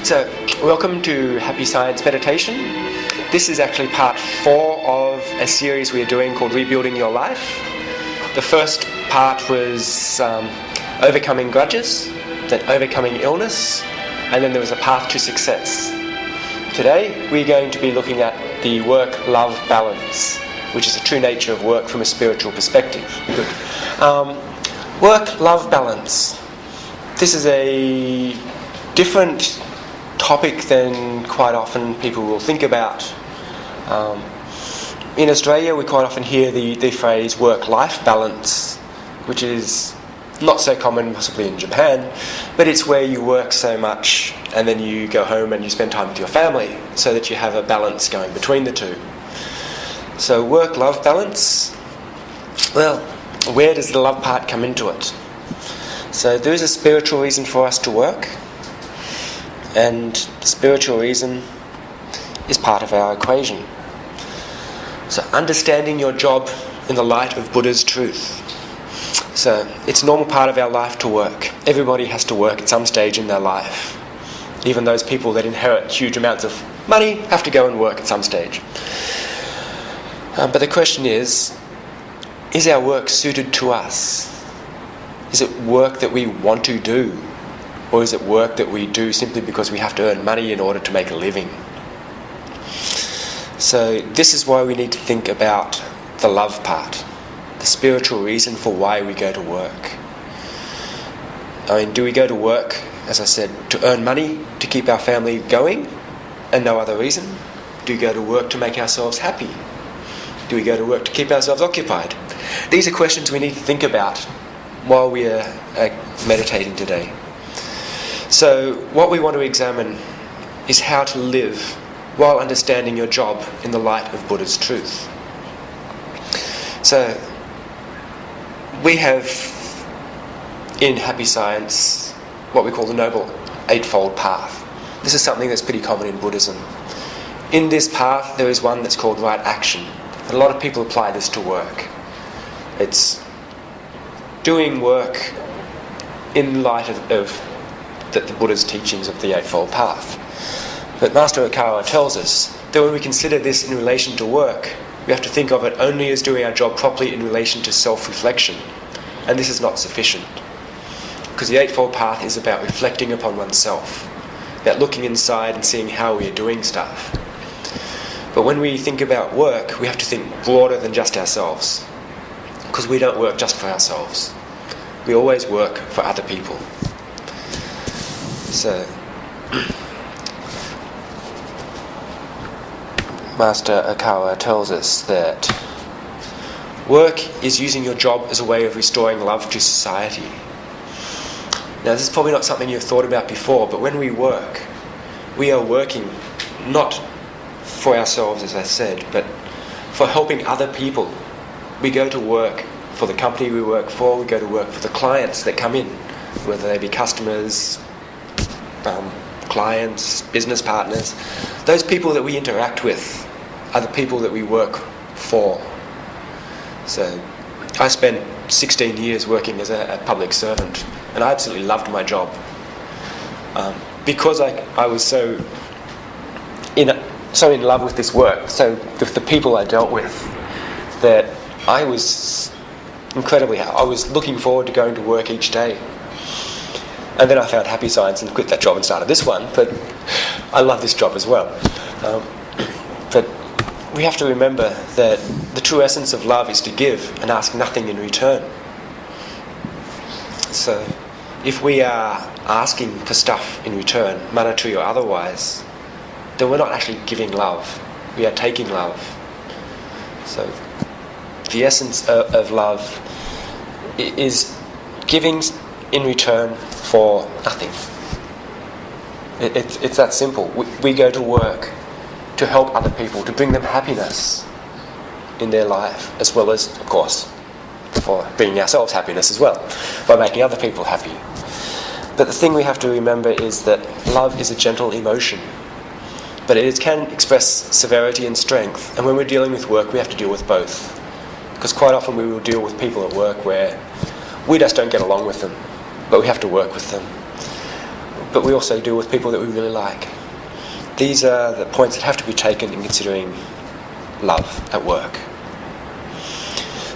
So, welcome to Happy Science Meditation. This is actually part 4 of a series we are doing called Rebuilding Your Life. The first part was overcoming grudges, then overcoming illness, and then there was a path to success. Today we're going to be looking at the work-love balance, which is the true nature of work from a spiritual perspective. Work-love balance. This is a different topic than quite often people will think about. In Australia, we quite often hear the phrase work-life balance, which is not so common possibly in Japan, but it's where you work so much and then you go home and you spend time with your family so that you have a balance going between the two. So work-love balance, well, where does the love part come into it? So there is a spiritual reason for us to work, and the spiritual reason is part of our equation. So understanding your job in the light of Buddha's truth. So it's a normal part of our life to work. Everybody has to work at some stage in their life. Even those people that inherit huge amounts of money have to go and work at some stage. But the question is our work suited to us? Is it work that we want to do? Or is it work that we do simply because we have to earn money in order to make a living? So this is why we need to think about the love part, the spiritual reason for why we go to work. I mean, do we go to work, as I said, to earn money, to keep our family going, and no other reason? Do we go to work to make ourselves happy? Do we go to work to keep ourselves occupied? These are questions we need to think about while we are meditating today. So what we want to examine is how to live while understanding your job in the light of Buddha's truth. So we have in Happy Science what we call the Noble Eightfold Path. This is something that's pretty common in Buddhism. In this path there is one that's called right action. And a lot of people apply this to work. It's doing work in light of the Buddha's teachings of the Eightfold Path. But Master Okawa tells us that when we consider this in relation to work, we have to think of it only as doing our job properly in relation to self-reflection. And this is not sufficient. Because the Eightfold Path is about reflecting upon oneself, about looking inside and seeing how we are doing stuff. But when we think about work, we have to think broader than just ourselves. Because we don't work just for ourselves. We always work for other people. So, Master Okawa tells us that work is using your job as a way of restoring love to society. Now, this is probably not something you've thought about before, but when we work, we are working not for ourselves, as I said, but for helping other people. We go to work for the company we work for, we go to work for the clients that come in, whether they be customers, clients, business partners. Those people that we interact with are the people that we work for. So I spent 16 years working as a public servant, and I absolutely loved my job. Because I was so in love with this work, so with the people I dealt with, that I was looking forward to going to work each day. And then I found Happy Science and quit that job and started this one, but I love this job as well. But we have to remember that the true essence of love is to give and ask nothing in return. So if we are asking for stuff in return, monetary or otherwise, then we're not actually giving love, we are taking love. So the essence of love is giving in return for nothing. It's that simple. We go to work to help other people, to bring them happiness in their life, as well as, of course, for bringing ourselves happiness as well, by making other people happy. But the thing we have to remember is that love is a gentle emotion, but it can express severity and strength, and when we're dealing with work we have to deal with both. Because quite often we will deal with people at work where we just don't get along with them, but we have to work with them. but we also deal with people that we really like. These are the points that have to be taken in considering love at work.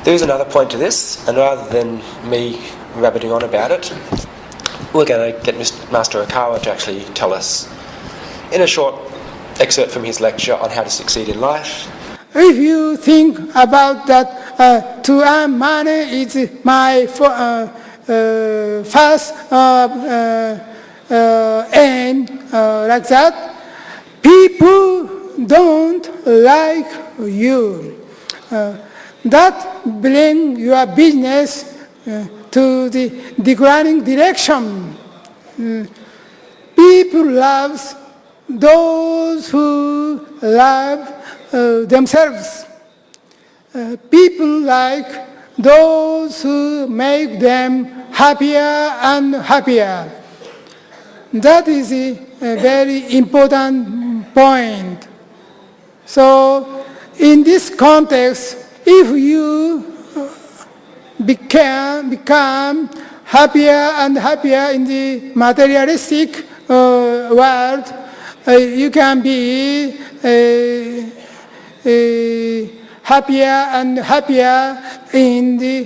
There is another point to this, and rather than me rabbiting on about it, we're going to get Master Okawa to actually tell us in a short excerpt from his lecture on how to succeed in life. If you think about that, to earn money is my first aim, like that, people don't like you. That brings your business to the declining direction. People love those who love themselves. People like those who make them happier and happier. That is a very important point. So, in this context, if you become happier and happier in the materialistic world, you can be happier and happier in the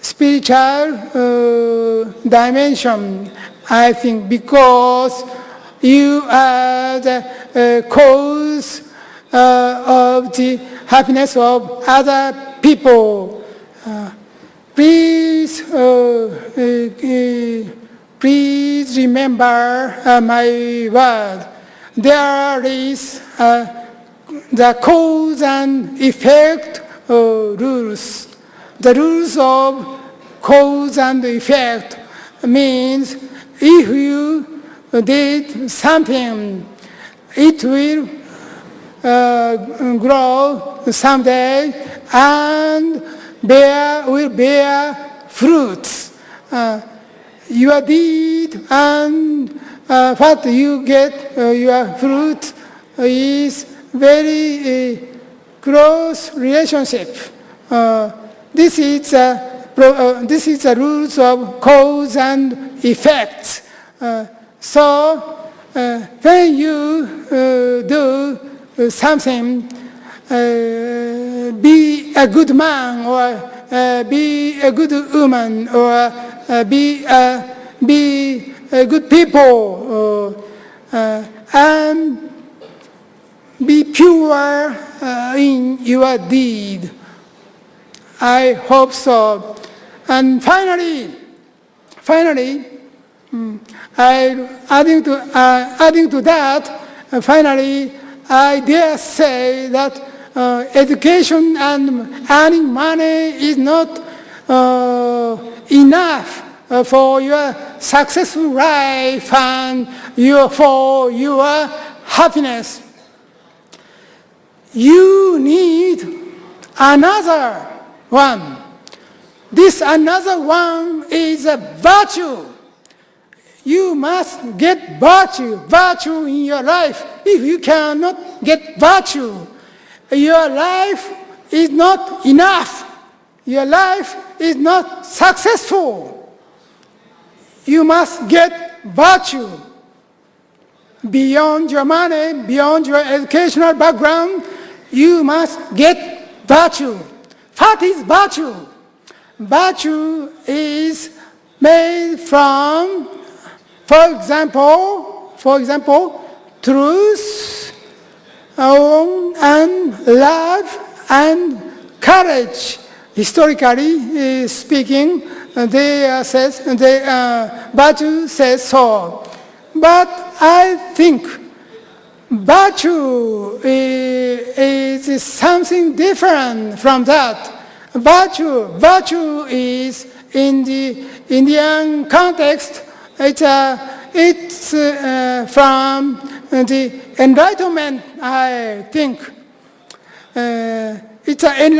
spiritual dimension, I think, because you are the cause of the happiness of other people. Please remember my word. There is the cause and effect rules. The rules of cause and effect means if you did something, it will grow someday and will bear fruits. Your deed and what you get, your fruit, is very close relationship. This is the rules of cause and effect. So when you do something, be a good man or be a good woman or be a good people and be pure in your deed. I hope so. And finally, adding to that, finally, I dare say that education and earning money is not enough for your successful life and for your happiness. You need another one. This another one is a virtue. You must get virtue in your life. If you cannot get virtue, your life is not enough. Your life is not successful. You must get virtue. Beyond your money, beyond your educational background, you must get virtue. What is virtue? Virtue is made from, for example, truth and love and courage. Historically speaking, virtue says so. But I think virtue is something different from that. Virtue is, in the Indian context, it's from the enlightenment, I think. It's an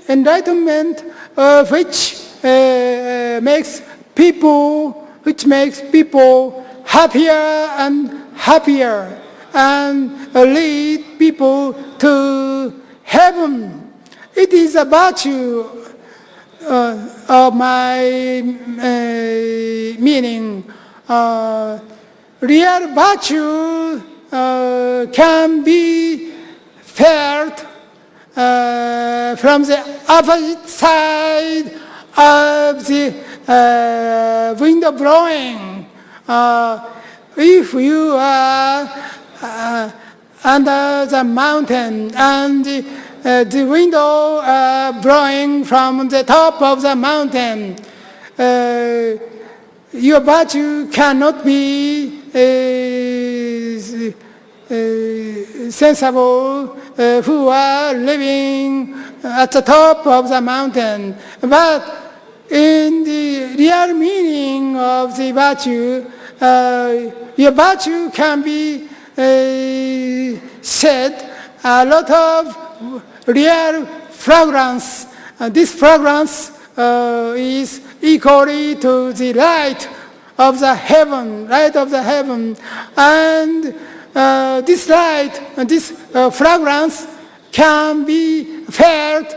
enlightenment which makes people happier and happier and lead people to heaven. It is a virtue of my meaning. real virtue can be felt from the opposite side of the window blowing. If you are under the mountain and the window blowing from the top of the mountain, your virtue cannot be sensible who are living at the top of the mountain. But in the real meaning of the virtue, your virtue can be shed a lot of real fragrance. This fragrance is equally to the light of the heaven, and this light, this fragrance can be felt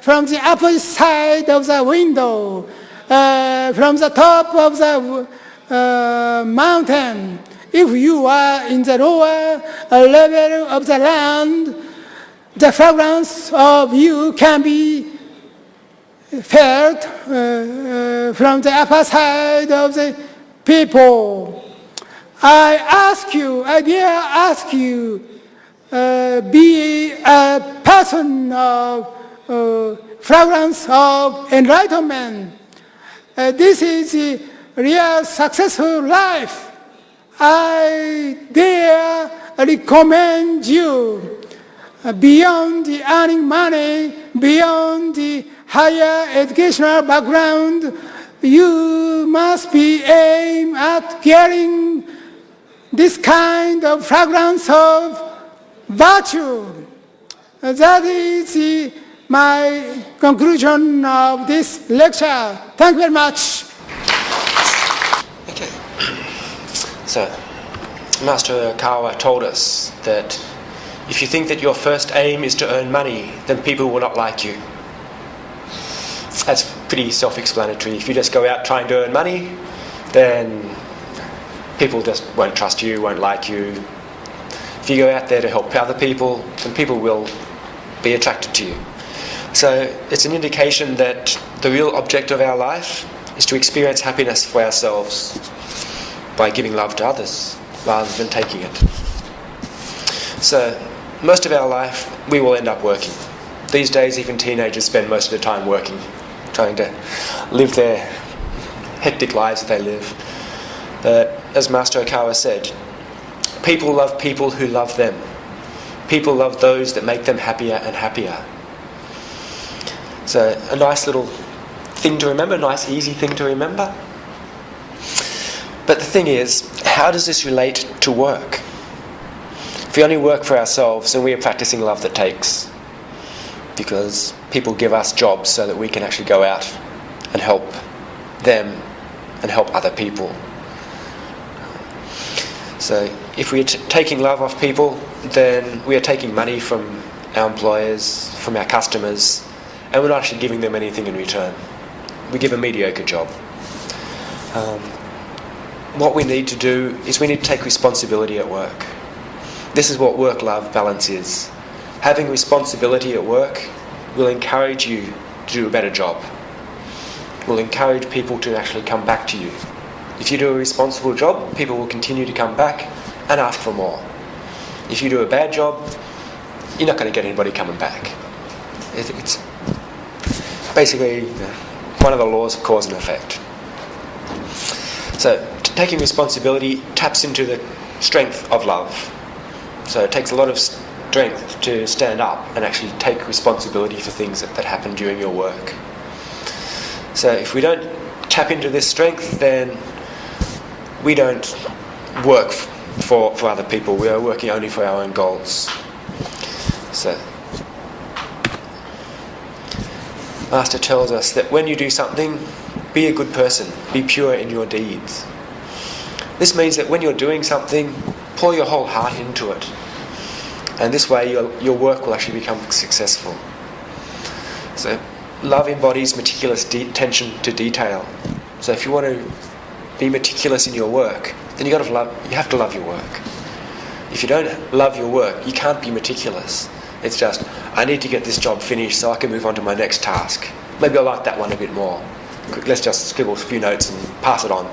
from the opposite side of the window, from the top of the mountain. If you are in the lower level of the land, the fragrance of you can be felt from the upper side of the people. I dare ask you, be a person of fragrance of enlightenment. This is the real successful life. I dare recommend you, beyond the earning money, beyond the higher educational background, you must be aimed at getting this kind of fragrance of virtue. That is my conclusion of this lecture. Thank you very much. Okay. So, Master Kawa told us that if you think that your first aim is to earn money, then people will not like you. That's pretty self-explanatory. If you just go out trying to earn money, then people just won't trust you, won't like you. If you go out there to help other people, then people will be attracted to you. So it's an indication that the real object of our life is to experience happiness for ourselves by giving love to others rather than taking it. So most of our life we will end up working. These days even teenagers spend most of the time working, trying to live their hectic lives that they live. But as Master Okawa said, people love people who love them. People love those that make them happier and happier. So a nice little thing to remember, a nice easy thing to remember. But the thing is, how does this relate to work? If we only work for ourselves, then we are practicing love that takes. Because people give us jobs so that we can actually go out and help them and help other people. So if we're taking love off people, then we are taking money from our employers, from our customers, and we're not actually giving them anything in return. We give a mediocre job. What we need to do is we need to take responsibility at work. This is what work-love balance is. Having responsibility at work will encourage you to do a better job. Will encourage people to actually come back to you. If you do a responsible job, people will continue to come back and ask for more. If you do a bad job, you're not going to get anybody coming back. It's basically one of the laws of cause and effect. So taking responsibility taps into the strength of love. So it takes a lot of strength to stand up and actually take responsibility for things that happen during your work. So if we don't tap into this strength, then we don't work for other people. We are working only for our own goals. So Master tells us that when you do something, be a good person, be pure in your deeds. This means that when you're doing something, pour your whole heart into it. And this way your work will actually become successful. So love embodies meticulous attention to detail. So if you want to be meticulous in your work, then you have to love your work. If you don't love your work, you can't be meticulous. It's just, I need to get this job finished so I can move on to my next task. Maybe I like that one a bit more. Let's just scribble a few notes and pass it on.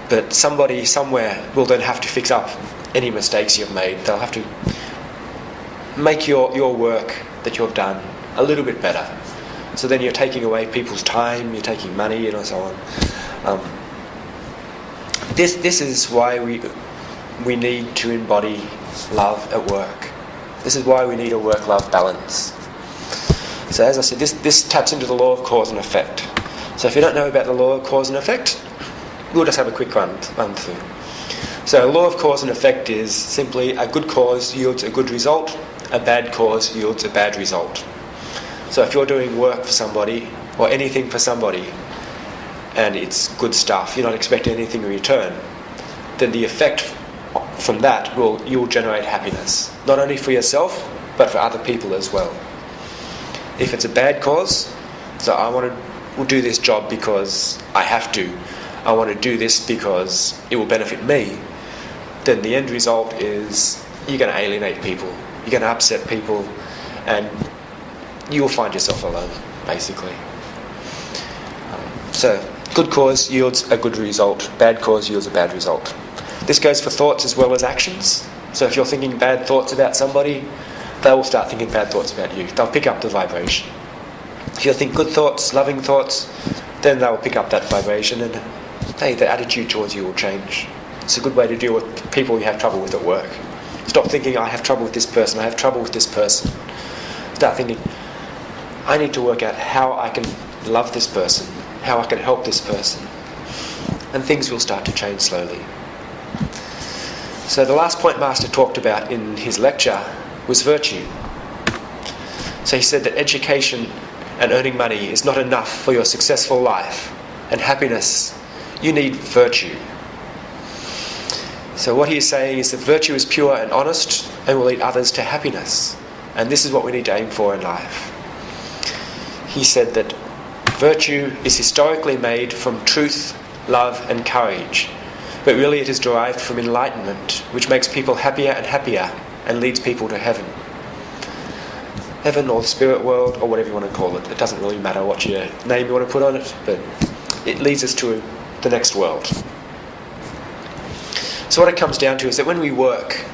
But somebody somewhere will then have to fix up any mistakes you've made. They'll have to make your work that you've done a little bit better. So then you're taking away people's time, you're taking money, and so on. This is why we need to embody love at work. This is why we need a work-love balance. So as I said, this taps into the law of cause and effect. So if you don't know about the law of cause and effect, we'll just have a quick run through. So law of cause and effect is simply a good cause yields a good result, a bad cause yields a bad result. So if you're doing work for somebody, or anything for somebody, and it's good stuff, you're not expecting anything in return, then the effect from that you'll generate happiness, not only for yourself, but for other people as well. If it's a bad cause, so I want to do this job because I have to, I want to do this because it will benefit me, then the end result is you're going to alienate people, you're going to upset people, and you'll find yourself alone, basically. So, good cause yields a good result, bad cause yields a bad result. This goes for thoughts as well as actions. So if you're thinking bad thoughts about somebody, they will start thinking bad thoughts about you. They'll pick up the vibration. If you think good thoughts, loving thoughts, then they will pick up that vibration, and the attitude towards you will change. It's a good way to deal with people you have trouble with at work. Stop thinking, I have trouble with this person, I have trouble with this person. Start thinking, I need to work out how I can love this person, how I can help this person. And things will start to change slowly. So the last point Master talked about in his lecture was virtue. So he said that education and earning money is not enough for your successful life and happiness. You need virtue. So what he is saying is that virtue is pure and honest and will lead others to happiness. And this is what we need to aim for in life. He said that virtue is historically made from truth, love and courage, but really it is derived from enlightenment, which makes people happier and happier and leads people to heaven. Heaven or the spirit world or whatever you want to call it. It doesn't really matter what your name you want to put on it, but it leads us to the next world. So what it comes down to is that when we work,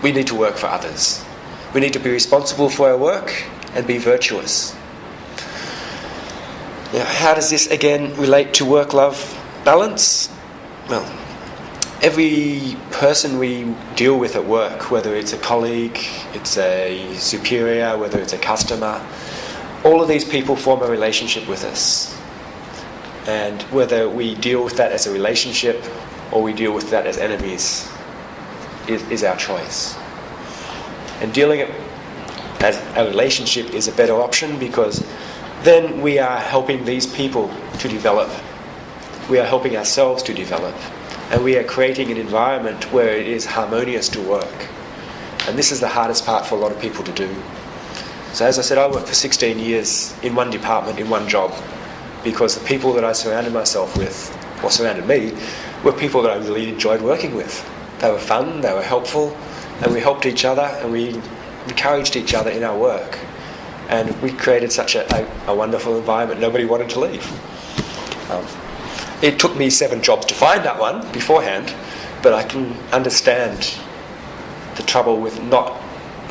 we need to work for others. We need to be responsible for our work and be virtuous. Now, how does this again relate to work-love balance? Well, every person we deal with at work, whether it's a colleague, it's a superior, whether it's a customer, all of these people form a relationship with us. And whether we deal with that as a relationship or we deal with that as enemies is our choice. And dealing it as a relationship is a better option, because then we are helping these people to develop. We are helping ourselves to develop. And we are creating an environment where it is harmonious to work. And this is the hardest part for a lot of people to do. So as I said, I worked for 16 years in one department, in one job, because the people that I surrounded myself with, or surrounded me, were people that I really enjoyed working with. They were fun, they were helpful, and we helped each other and we encouraged each other in our work. And we created such a wonderful environment, nobody wanted to leave. It took me 7 jobs to find that one beforehand, but I can understand the trouble with not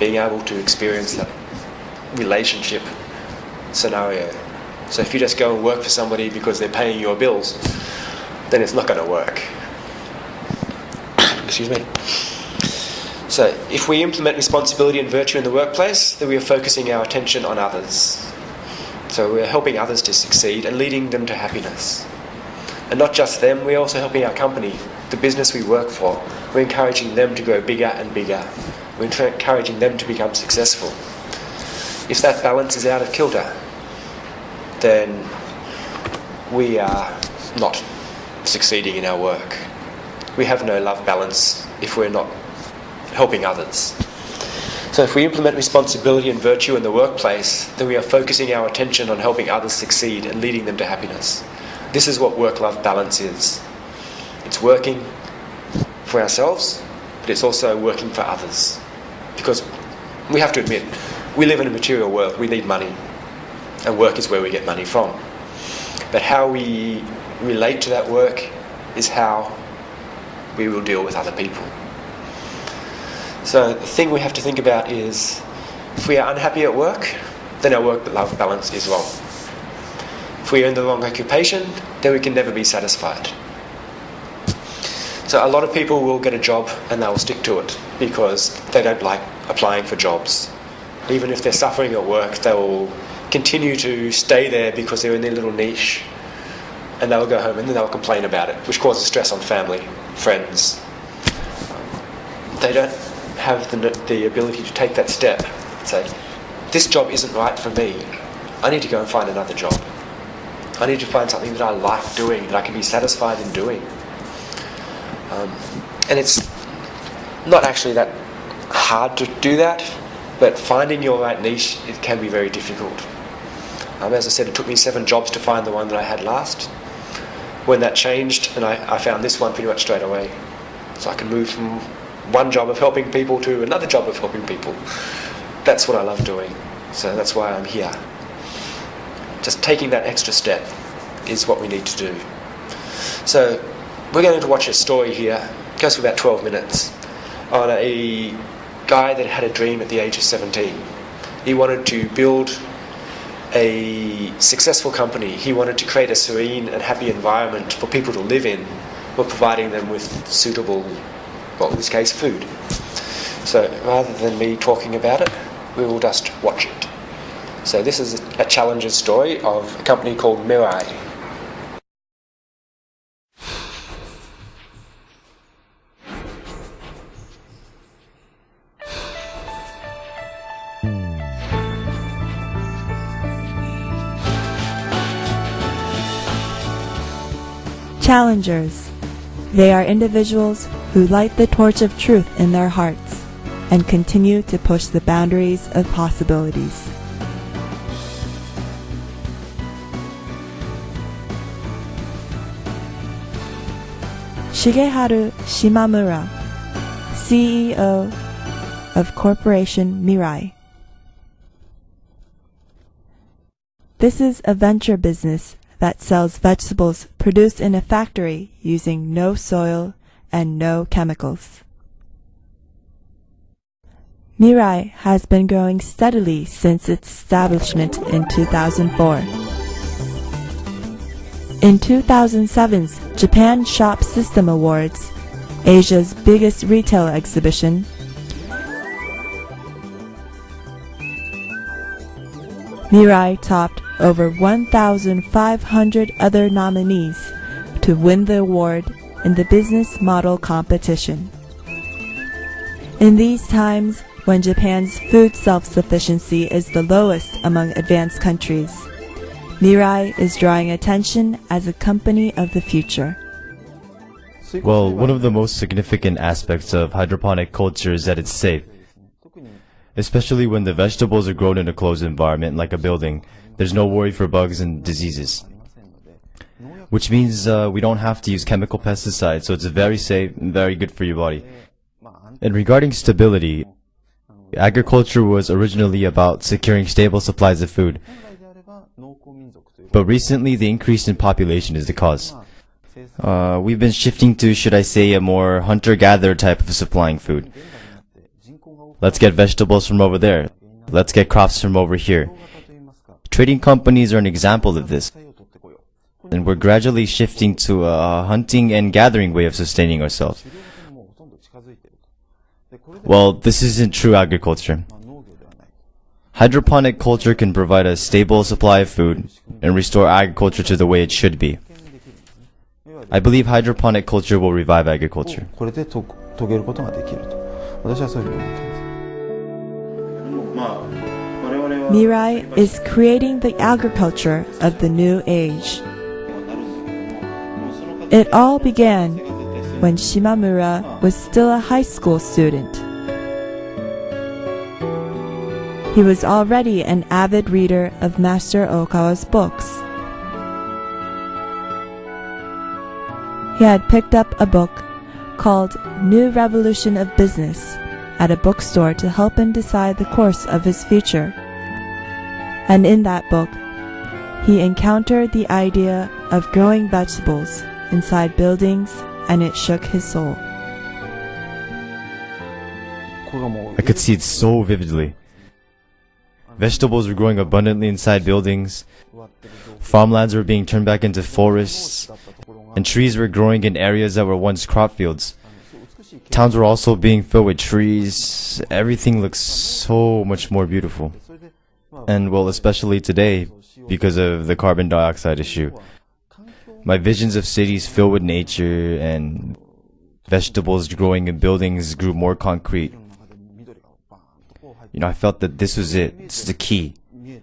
being able to experience that relationship scenario. So if you just go and work for somebody because they're paying your bills, then it's not going to work. Excuse me. So if we implement responsibility and virtue in the workplace, then we are focusing our attention on others. So we're helping others to succeed and leading them to happiness. And not just them, we're also helping our company, the business we work for. We're encouraging them to grow bigger and bigger. We're encouraging them to become successful. If that balance is out of kilter, then we are not succeeding in our work. We have no love balance if we're not helping others. So if we implement responsibility and virtue in the workplace, then we are focusing our attention on helping others succeed and leading them to happiness. this is what work-love balance is. It's working for ourselves, but it's also working for others. Because we have to admit, we live in a material world, we need money, and work is where we get money from. But how we relate to that work is how we will deal with other people. So the thing we have to think about is, if we are unhappy at work, then our work-love balance is wrong. If we are in the wrong occupation, then we can never be satisfied. So a lot of people will get a job and they will stick to it because they don't like applying for jobs. Even if they're suffering at work, they will continue to stay there because they're in their little niche, and they'll go home and then they'll complain about it, which causes stress on family, friends. They don't have the ability to take that step and say, this job isn't right for me, I need to go and find another job. I need to find something that I like doing, that I can be satisfied in doing. And it's not actually that hard to do that, but finding your right niche, it can be very difficult. As I said, it took me 7 jobs to find the one that I had last. When that changed, and I found this one pretty much straight away. So I can move from one job of helping people to another job of helping people. That's what I love doing. So that's why I'm here. Just taking that extra step is what we need to do. So we're going to watch a story here. It goes for about 12 minutes on a guy that had a dream at the age of 17. He wanted to build a successful company. He wanted to create a serene and happy environment for people to live in while providing them with suitable, well, in this case, food. So rather than me talking about it, we will just watch it. So this is a challenger's story of a company called Mirai. Challengers. They are individuals who light the torch of truth in their hearts and continue to push the boundaries of possibilities. Shigeharu Shimamura, CEO of Corporation Mirai. This is a venture business that sells vegetables produced in a factory using no soil and no chemicals. Mirai has been growing steadily since its establishment in 2004. In 2007's Japan Shop System Awards, Asia's biggest retail exhibition, Mirai topped over 1,500 other nominees to win the award in the business model competition. In these times, when Japan's food self-sufficiency is the lowest among advanced countries, Mirai is drawing attention as a company of the future. Well, one of the most significant aspects of hydroponic culture is that it's safe. Especially when the vegetables are grown in a closed environment like a building, there's no worry for bugs and diseases. Which means we don't have to use chemical pesticides, so it's very safe and very good for your body. And regarding stability, agriculture was originally about securing stable supplies of food. But recently the increase in population is the cause. We've been shifting to, should I say, a more hunter-gatherer type of supplying food. Let's get vegetables from over there. Let's get crops from over here. Trading companies are an example of this. And we're gradually shifting to a hunting and gathering way of sustaining ourselves. Well, this isn't true agriculture. Hydroponic culture can provide a stable supply of food and restore agriculture to the way it should be. I believe hydroponic culture will revive agriculture. Mirai is creating the agriculture of the new age. It all began when Shimamura was still a high school student. He was already an avid reader of Master Okawa's books. He had picked up a book called New Revolution of Business at a bookstore to help him decide the course of his future. And in that book, he encountered the idea of growing vegetables inside buildings, and it shook his soul. I could see it so vividly. Vegetables were growing abundantly inside buildings, farmlands were being turned back into forests, and trees were growing in areas that were once crop fields. Towns were also being filled with trees. Everything looks so much more beautiful. And well, especially today, because of the carbon dioxide issue. My visions of cities filled with nature and vegetables growing in buildings grew more concrete. I felt that this was it. This is the key. It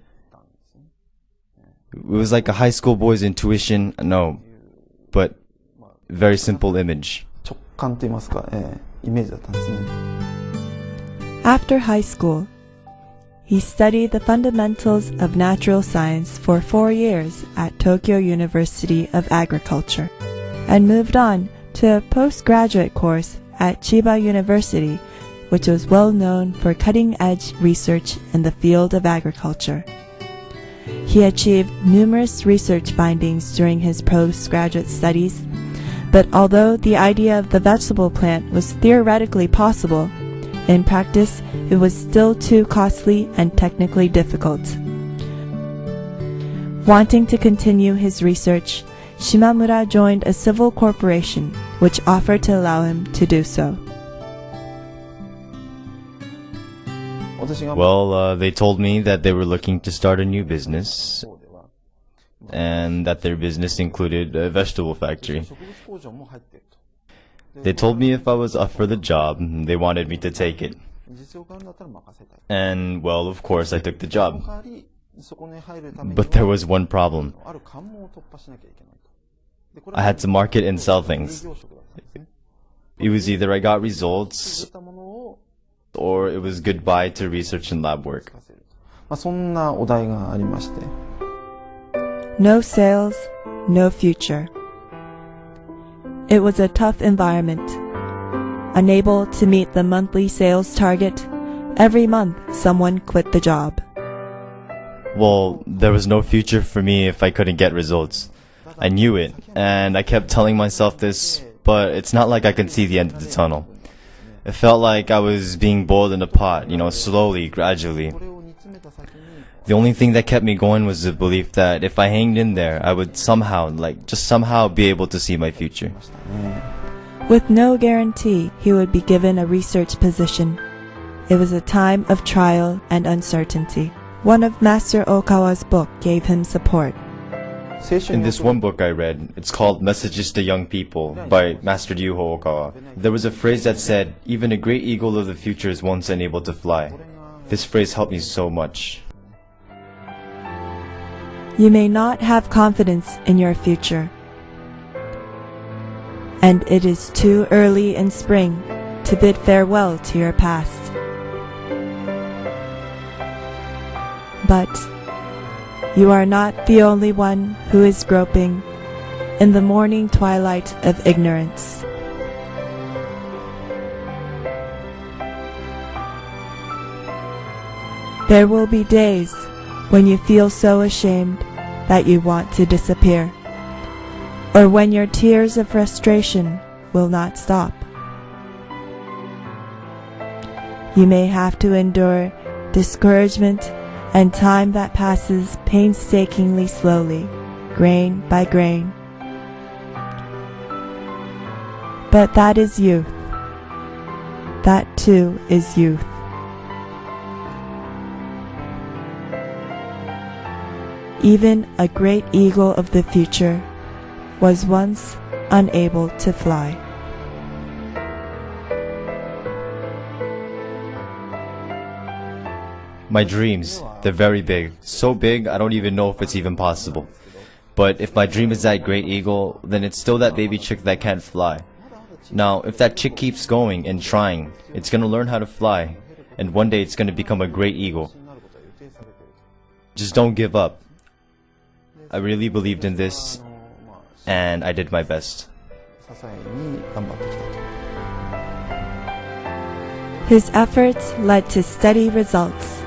was like a high school boy's intuition. No, but very simple image. After high school, he studied the fundamentals of natural science for 4 years at Tokyo University of Agriculture and moved on to a postgraduate course at Chiba University, which was well known for cutting-edge research in the field of agriculture. He achieved numerous research findings during his postgraduate studies, but although the idea of the vegetable plant was theoretically possible, in practice it was still too costly and technically difficult. Wanting to continue his research, Shimamura joined a civil corporation which offered to allow him to do so. Well, they told me that they were looking to start a new business, and that their business included a vegetable factory. They told me if I was up for the job, they wanted me to take it. And, well, of course, I took the job. But there was one problem. I had to market and sell things. It was either I got results, or it was goodbye to research and lab work. No sales, no future. It was a tough environment. Unable to meet the monthly sales target, every month someone quit the job. Well, there was no future for me if I couldn't get results. I knew it, and I kept telling myself this, but it's not like I could see the end of the tunnel. It felt like I was being boiled in a pot, slowly, gradually. The only thing that kept me going was the belief that if I hanged in there, I would somehow, just somehow be able to see my future. With no guarantee he would be given a research position, it was a time of trial and uncertainty. One of Master Okawa's book gave him support. In this one book I read, it's called Messages to Young People by Master Ryuho Okawa. There was a phrase that said, even a great eagle of the future is once unable to fly. This phrase helped me so much. You may not have confidence in your future, and it is too early in spring to bid farewell to your past. But you are not the only one who is groping in the morning twilight of ignorance. There will be days when you feel so ashamed that you want to disappear, or when your tears of frustration will not stop. You may have to endure discouragement and time that passes painstakingly slowly, grain by grain. But that is youth. That too is youth. Even a great eagle of the future was once unable to fly. My dreams, they're very big. So big, I don't even know if it's even possible. But if my dream is that great eagle, then it's still that baby chick that can't fly. Now, if that chick keeps going and trying, it's gonna learn how to fly. And one day it's gonna become a great eagle. Just don't give up. I really believed in this, and I did my best. His efforts led to steady results,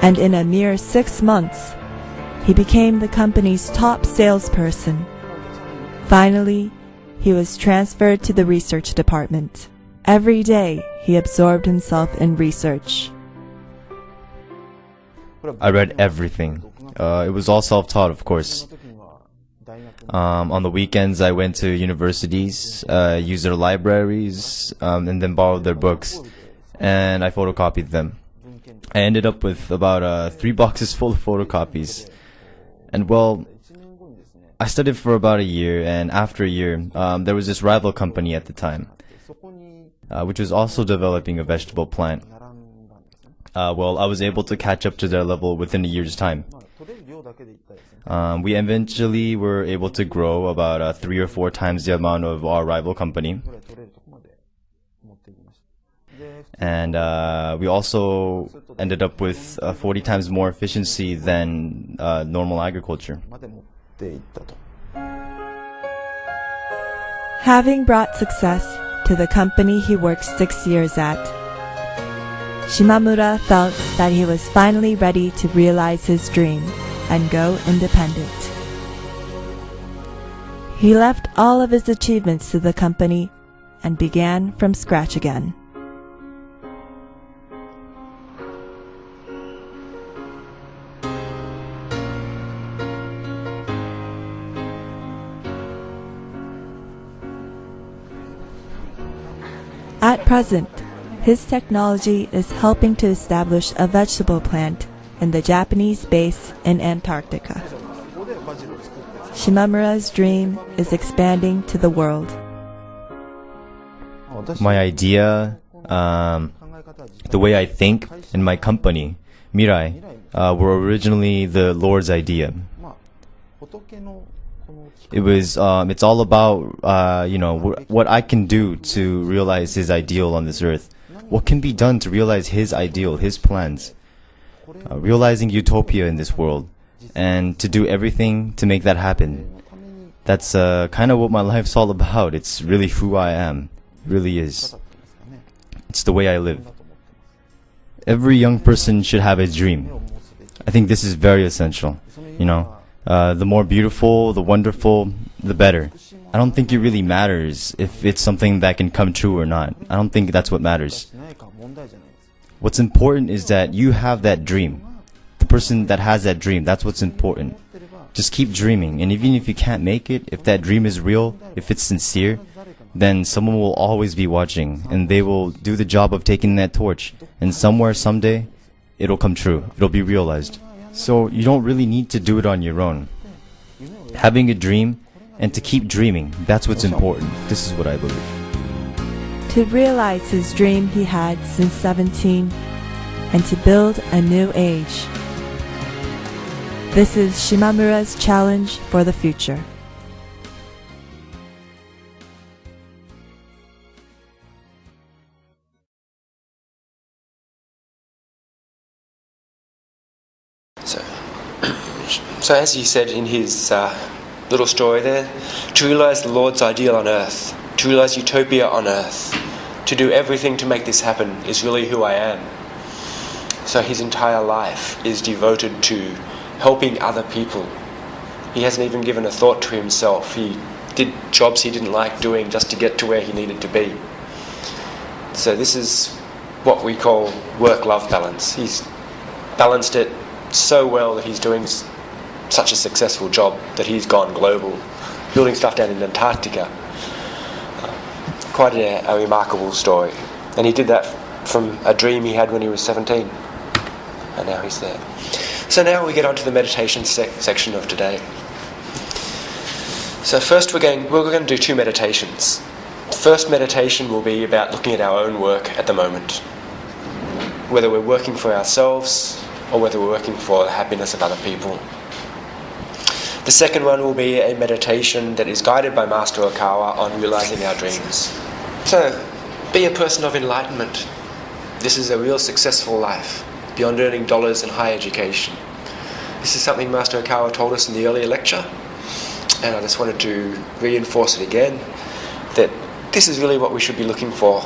and in a mere 6 months, he became the company's top salesperson. Finally, he was transferred to the research department. Every day, he absorbed himself in research. I read everything. It was all self-taught, of course. On the weekends, I went to universities, used their libraries, and then borrowed their books, and I photocopied them. I ended up with about 3 boxes full of photocopies. And well, I studied for about a year, and after a year, there was this rival company at the time, which was also developing a vegetable plant. Well, I was able to catch up to their level within a year's time. We eventually were able to grow about 3 or 4 times the amount of our rival company. And we also ended up with 40 times more efficiency than normal agriculture. Having brought success to the company he worked 6 years at, Shimamura felt that he was finally ready to realize his dream and go independent. He left all of his achievements to the company and began from scratch again. At present, his technology is helping to establish a vegetable plant in the Japanese base in Antarctica. Shimamura's dream is expanding to the world. My idea, the way I think, and my company, Mirai, were originally the Lord's idea. It's all about, what I can do to realize His ideal on this earth. What can be done to realize His ideal, His plans. Realizing utopia in this world, and to do everything to make that happen. That's kind of what my life's all about. It's really who I am. It really is. It's the way I live. Every young person should have a dream. I think this is very essential. The more beautiful, the wonderful, the better. I don't think it really matters if it's something that can come true or not. I don't think that's what matters. What's important is that you have that dream. The person that has that dream, that's what's important. Just keep dreaming, and even if you can't make it, if that dream is real, if it's sincere, then someone will always be watching, and they will do the job of taking that torch, and somewhere, someday, it'll come true. It'll be realized. So you don't really need to do it on your own. Having a dream, and to keep dreaming, that's what's important. This is what I believe. To realize his dream he had since 17, and to build a new age. This is Shimamura's challenge for the future. So as he said in his little story there, to realize the Lord's ideal on earth, to realize utopia on earth, to do everything to make this happen is really who I am. So his entire life is devoted to helping other people. He hasn't even given a thought to himself. He did jobs he didn't like doing just to get to where he needed to be. So this is what we call work-love balance. He's balanced it so well that he's doing such a successful job that he's gone global, building stuff down in Antarctica. Quite a remarkable story. And he did that from a dream he had when he was 17. And now he's there. So now we get on to the meditation section of today. So first we're going to do 2 meditations. The first meditation will be about looking at our own work at the moment. Whether we're working for ourselves or whether we're working for the happiness of other people. The second one will be a meditation that is guided by Master Okawa on realizing our dreams. So, be a person of enlightenment. This is a real successful life, beyond earning dollars and higher education. This is something Master Okawa told us in the earlier lecture, and I just wanted to reinforce it again. this is really what we should be looking for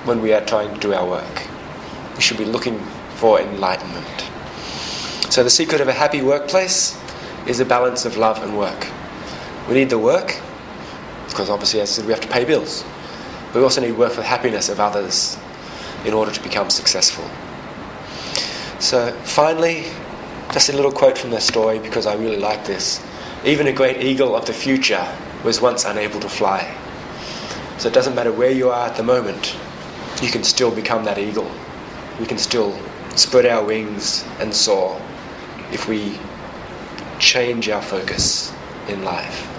when we are trying to do our work. We should be looking for enlightenment. So the secret of a happy workplace is a balance of love and work. We need the work, because obviously, as I said, we have to pay bills. But we also need work for the happiness of others in order to become successful. So finally, just a little quote from their story, because I really like this. Even a great eagle of the future was once unable to fly. So it doesn't matter where you are at the moment, you can still become that eagle. We can still spread our wings and soar if we change our focus in life.